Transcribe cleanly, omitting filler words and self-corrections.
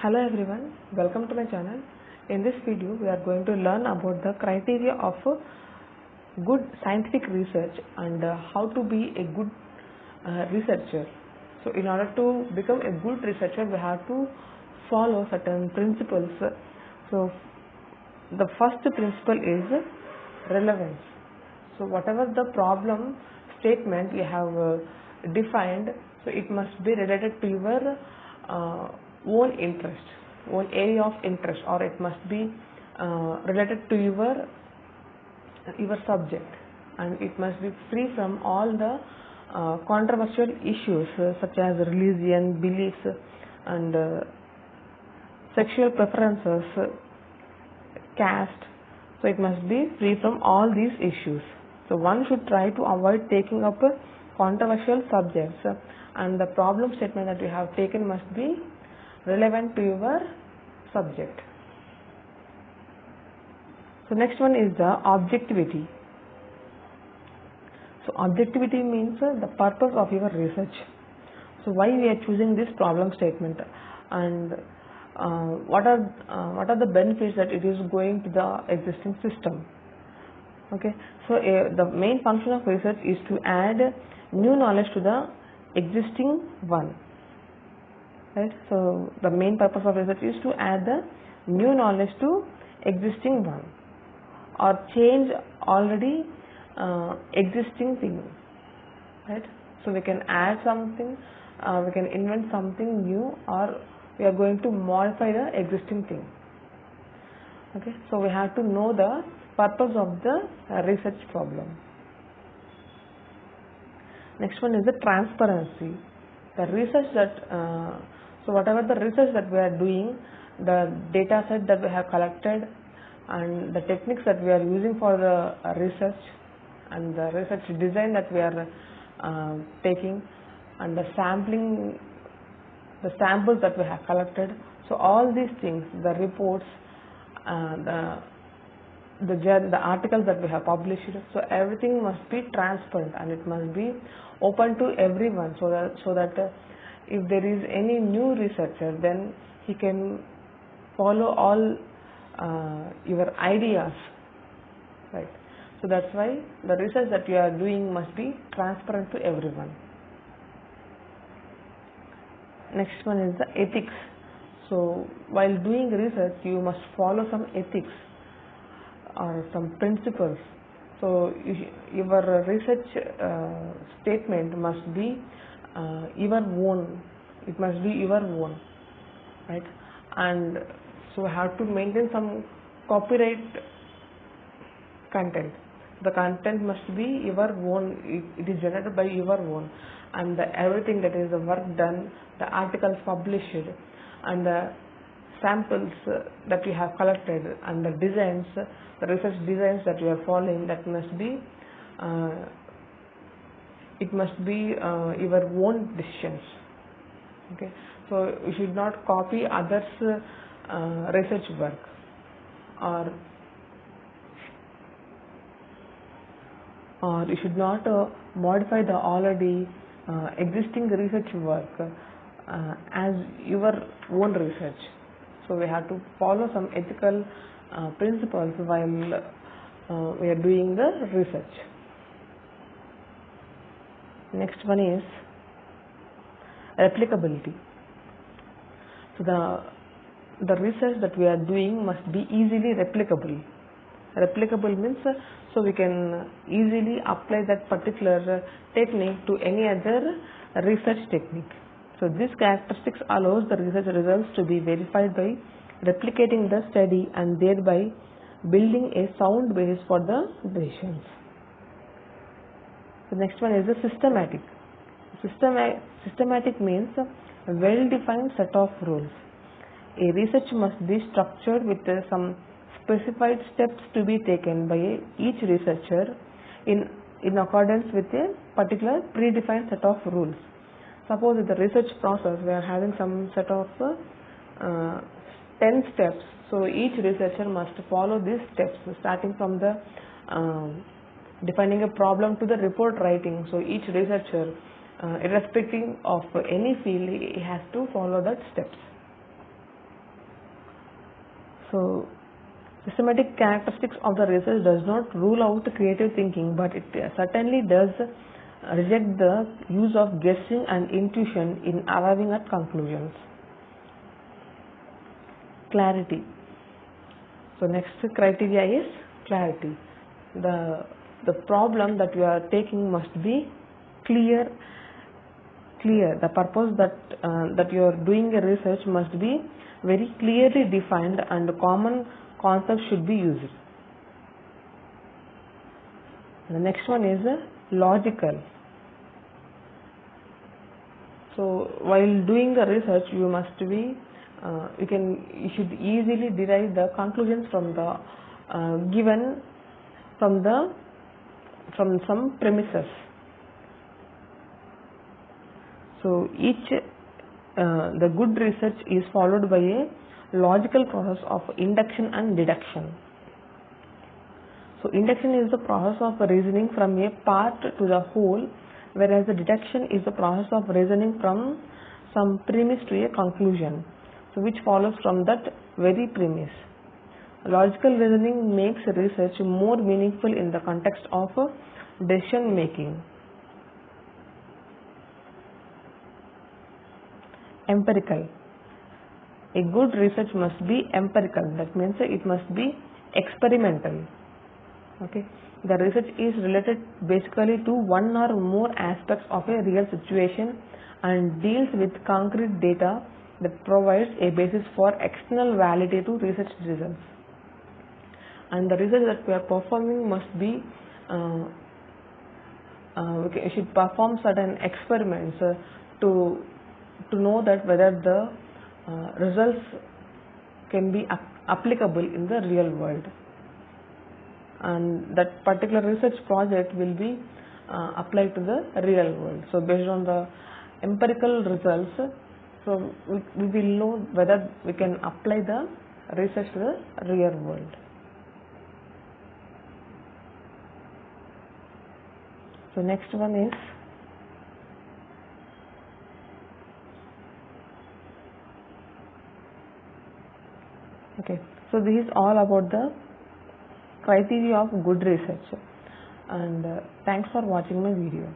Hello everyone, welcome to my channel. In this video we are going to learn about the criteria of good scientific research and how to be a good researcher. So in order to become a good researcher we have to follow certain principles. So the first principle is relevance. So whatever the problem statement you have defined, so it must be related to your own interest, own area of interest, or it must be related to your subject, and it must be free from all the controversial issues such as religion, beliefs, and sexual preferences, caste. So it must be free from all these issues. So one should try to avoid taking up controversial subjects, and the problem statement that you have taken must be relevant to your subject. So next one is the objectivity. So objectivity means the purpose of your research. So why we are choosing this problem statement, and what are the benefits that it is going to the existing system. Okay, so the main function of research is to add new knowledge to the existing one. Right, so the main purpose of research is to add the new knowledge to existing one, or change already existing thing. Right, so we can add something, we can invent something new, or we are going to modify the existing thing. Okay, so we have to know the purpose of the research problem. Next one is the transparency. The research that so whatever the research that we are doing, the data set that we have collected, and the techniques that we are using for the research, and the research design that we are taking, and the sampling, the samples that we have collected. So all these things, the reports, the articles that we have published, so everything must be transparent and it must be open to everyone, so that if there is any new researcher, then he can follow all your ideas, right? So that's why the research that you are doing must be transparent to everyone. Next one is the ethics. So while doing research you must follow some ethics or some principles. So your research statement must be your own. It must be your own, right? And so we have to maintain some copyright content. The content must be your own. It is generated by your own, and everything that is the work done, the articles published, and the samples that you have collected, and the designs, the research designs that you are following, that must be it must be your own decisions. Okay, so you should not copy others research work, or you should not modify the already existing research work as your own research. So we have to follow some ethical principles while we are doing the research. Next one is replicability. So the research that we are doing must be easily replicable. Replicable means so we can easily apply that particular technique to any other research technique. So this characteristics allows the research results to be verified by replicating the study and thereby building a sound basis for the decisions. The next one is the systematic. Systematic means a well-defined set of rules. A research must be structured with some specified steps to be taken by each researcher in accordance with a particular predefined set of rules. Suppose in the research process we are having some set of 10 steps, so each researcher must follow these steps, starting from the defining a problem to the report writing. So each researcher, irrespective of any field, he has to follow that steps. So systematic characteristics of the research does not rule out creative thinking, but it certainly does reject the use of guessing and intuition in arriving at conclusions. Clarity. So next criteria is clarity. The problem that you are taking must be clear. The purpose that you are doing a research must be very clearly defined, and common concepts should be used. The next one is logical. So while doing the research, you must be you should easily derive the conclusions from the given from some premises. So the good research is followed by a logical process of induction and deduction. So induction is the process of reasoning from a part to the whole, whereas the deduction is the process of reasoning from some premise to a conclusion, so which follows from that very premise. Logical reasoning makes research more meaningful in the context of decision making. Empirical. A good research must be empirical. That means it must be experimental. Okay. The research is related basically to one or more aspects of a real situation and deals with concrete data that provides a basis for external validity to research results. And the research that we are performing must be we should perform certain experiments to know that whether the results can be applicable in the real world, and that particular research project will be applied to the real world. So based on the empirical results, so we will know whether we can apply the research to the real world. So next one is okay. So this is all about the criteria of good research, and thanks for watching my video.